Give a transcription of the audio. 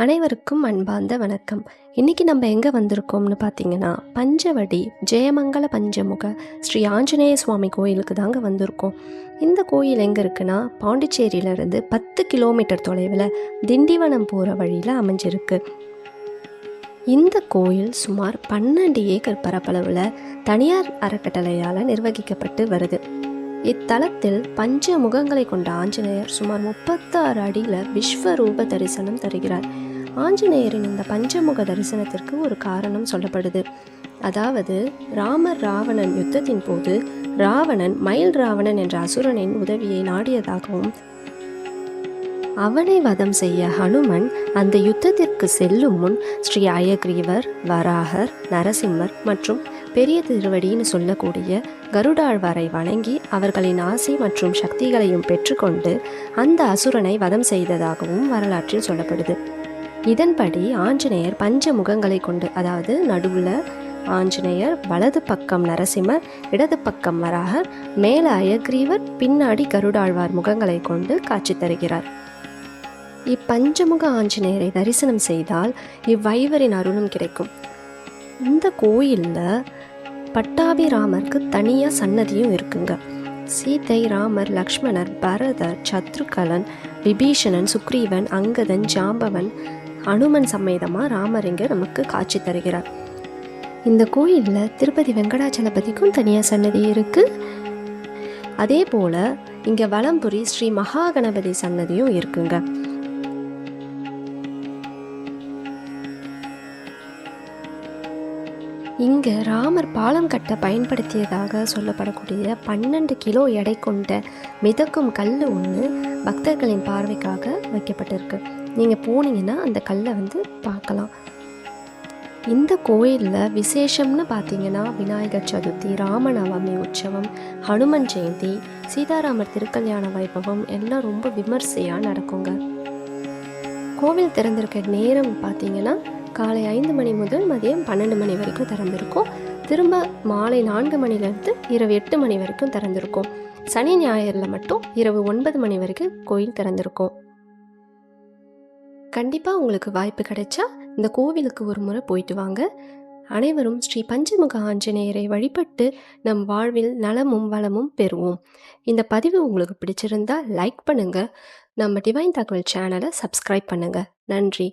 அனைவருக்கும் அன்பார்ந்த வணக்கம். இன்றைக்கி நம்ம எங்கே வந்திருக்கோம்னு பார்த்தீங்கன்னா, பஞ்சவடி ஜெயமங்கல பஞ்சமுக ஸ்ரீ ஆஞ்சநேய சுவாமி கோயிலுக்கு தாங்க வந்திருக்கோம். இந்த கோயில் எங்கே இருக்குன்னா, பாண்டிச்சேரியிலேருந்து 10 கிலோமீட்டர் தொலைவில் திண்டிவனம் போகிற வழியில் அமைஞ்சிருக்கு. இந்த கோயில் சுமார் 12 ஏக்கர் பரப்பளவில் தனியார் அறக்கட்டளையால் நிர்வகிக்கப்பட்டு வருது. இத்தலத்தில் பஞ்ச முகங்களை கொண்ட ஆஞ்சநேயர் சுமார் 36 அடியில் விஸ்வரூப தரிசனம் தருகிறார். ஆஞ்சநேயரின் இந்த பஞ்சமுக தரிசனத்திற்கு ஒரு காரணம் சொல்லப்படுது. அதாவது ராமர் ராவணன் யுத்தத்தின் போது ராவணன் மயில் ராவணன் என்ற அசுரனின் உதவியை நாடியதாகவும், அவனை வதம் செய்ய ஹனுமன் அந்த யுத்தத்திற்கு செல்லும் முன் ஸ்ரீ அயக்ரீவர், வராகர், நரசிம்மர் மற்றும் பெரிய திருவடின்னு சொல்லக்கூடிய கருடாழ்வாரை வணங்கி அவர்களின் ஆசை மற்றும் சக்திகளையும் பெற்றுக்கொண்டு அந்த அசுரனை வதம் செய்ததாகவும் வரலாற்றில் சொல்லப்படுது. இதன்படி ஆஞ்சநேயர் பஞ்ச முகங்களை கொண்டு, அதாவது நடுவில் ஆஞ்சநேயர், வலது பக்கம் நரசிம்மர், இடது பக்கம் வராகர், மேலே அயக்ரீவர், பின்னாடி கருடாழ்வார் முகங்களை கொண்டு காட்சி தருகிறார். இப்பஞ்சமுக ஆஞ்சநேயரை தரிசனம் செய்தால் இவ்வைவரின் அருளும் கிடைக்கும். இந்த கோயிலில் பட்டாபிராமருக்கு தனியாக சன்னதியும் இருக்குங்க. சீதை, ராமர், லக்ஷ்மணர், பரதர், சத்ருகலன், விபீஷணன், சுக்ரீவன், அங்கதன், ஜாம்பவன், அனுமன் சமேதமாக ராமர் இங்கே நமக்கு காட்சி தருகிறார். இந்த கோயிலில் திருப்பதி வெங்கடாச்சலபதிக்கும் தனியாக சன்னதி இருக்குது. அதே போல் இங்கே வலம்புரி ஸ்ரீ மகாகணபதி சன்னதியும் இருக்குங்க. இங்கே ராமர் பாலம் கட்ட பயன்படுத்தியதாக சொல்லப்படக்கூடிய 12 கிலோ எடை கொண்ட மிதக்கும் கல் ஒன்று பக்தர்களின் பார்வைக்காக வைக்கப்பட்டிருக்கு. நீங்கள் போனீங்கன்னா அந்த கல்லை பார்க்கலாம். இந்த கோயிலில் விசேஷம்னு பார்த்தீங்கன்னா விநாயகர் சதுர்த்தி, ராமநவமி உற்சவம், ஹனுமன் ஜெயந்தி, சீதாராமர் திருக்கல்யாண வைபவம் எல்லாம் ரொம்ப விமர்சையாக நடக்குங்க. கோவில் திறந்திருக்க நேரம் பார்த்தீங்கன்னா காலை 5 மணி முதல் மதியம் 12 மணி வரைக்கும் திறந்திருக்கும். திரும்ப மாலை 4 மணிலேருந்து இரவு 8 மணி வரைக்கும் திறந்திருக்கும். சனி ஞாயிறில் மட்டும் இரவு 9 மணி வரைக்கும் கோயில் திறந்திருக்கும். கண்டிப்பாக உங்களுக்கு வாய்ப்பு கிடைச்சா இந்த கோவிலுக்கு ஒரு முறை போயிட்டு வாங்க. அனைவரும் ஸ்ரீ பஞ்சமுக ஆஞ்சநேயரை வழிபட்டு நம் வாழ்வில் நலமும் வளமும் பெறுவோம். இந்த பதிவு உங்களுக்கு பிடிச்சிருந்தா லைக் பண்ணுங்கள். நம்ம டிவைன் தகவல் சேனலை சப்ஸ்கிரைப் பண்ணுங்கள். நன்றி.